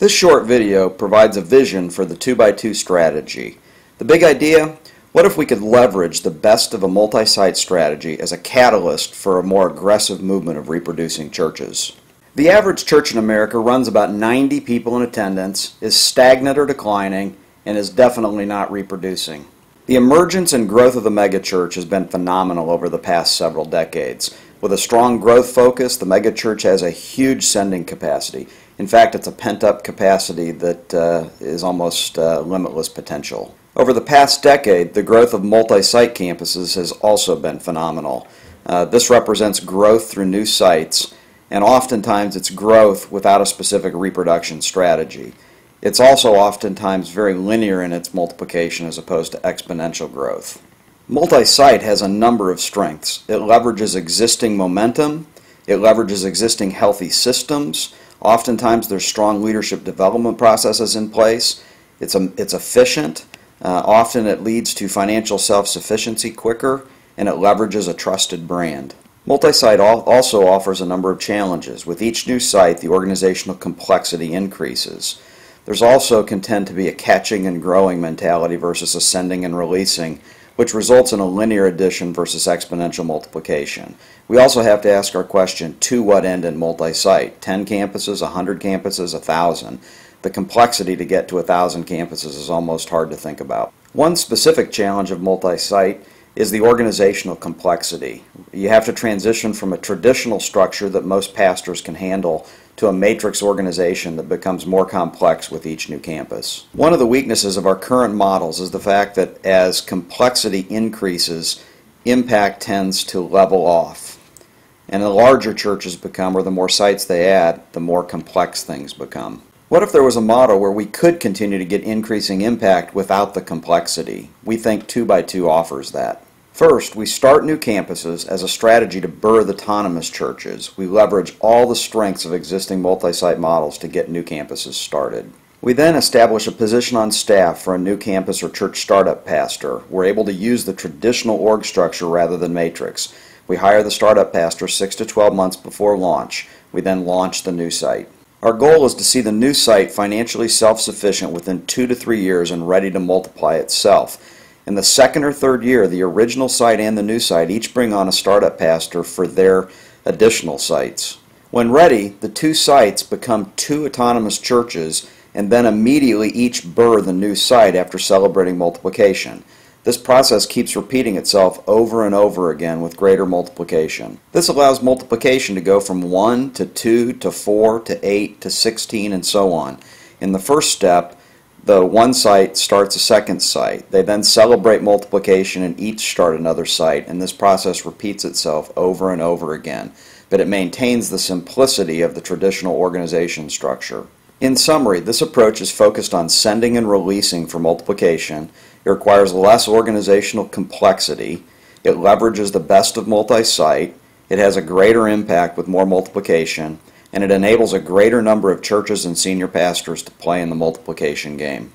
This short video provides a vision for the 2x2 strategy. The big idea? What if we could leverage the best of a multi-site strategy as a catalyst for a more aggressive movement of reproducing churches? The average church in America runs about 90 people in attendance, is stagnant or declining, and is definitely not reproducing. The emergence and growth of the megachurch has been phenomenal over the past several decades. With a strong growth focus, the megachurch has a huge sending capacity. In fact, it's a pent-up capacity that is almost limitless potential. Over the past decade, the growth of multi-site campuses has also been phenomenal. This represents growth through new sites, and oftentimes it's growth without a specific reproduction strategy. It's also oftentimes very linear in its multiplication as opposed to exponential growth. Multi-site has a number of strengths. It leverages existing momentum, it leverages existing healthy systems, oftentimes there's strong leadership development processes in place, it's efficient, often it leads to financial self-sufficiency quicker, and it leverages a trusted brand. Multi-site also offers a number of challenges. With each new site, the organizational complexity increases. There's also can tend to be a catching and growing mentality versus ascending and releasing, which results in a linear addition versus exponential multiplication. We also have to ask our question, to what end in multi-site? 10 campuses, 100 campuses, 1,000? The complexity to get to 1,000 campuses is almost hard to think about. One specific challenge of multi-site is the organizational complexity. You have to transition from a traditional structure that most pastors can handle to a matrix organization that becomes more complex with each new campus. One of the weaknesses of our current models is the fact that as complexity increases, impact tends to level off. And the larger churches become, or the more sites they add, the more complex things become. What if there was a model where we could continue to get increasing impact without the complexity? We think 2x2 offers that. First, we start new campuses as a strategy to birth autonomous churches. We leverage all the strengths of existing multi-site models to get new campuses started. We then establish a position on staff for a new campus or church startup pastor. We're able to use the traditional org structure rather than matrix. We hire the startup pastor 6 to 12 months before launch. We then launch the new site. Our goal is to see the new site financially self-sufficient within 2 to 3 years and ready to multiply itself. In the second or third year, the original site and the new site each bring on a startup pastor for their additional sites. When ready, the two sites become two autonomous churches and then immediately each birth a new site after celebrating multiplication. This process keeps repeating itself over and over again with greater multiplication. This allows multiplication to go from 1 to 2 to 4 to 8 to 16 and so on. In the first step, the one site starts a second site. They then celebrate multiplication and each start another site, and this process repeats itself over and over again, but it maintains the simplicity of the traditional organization structure. In summary, this approach is focused on sending and releasing for multiplication. It requires less organizational complexity. It leverages the best of multi-site. It has a greater impact with more multiplication. And it enables a greater number of churches and senior pastors to play in the multiplication game.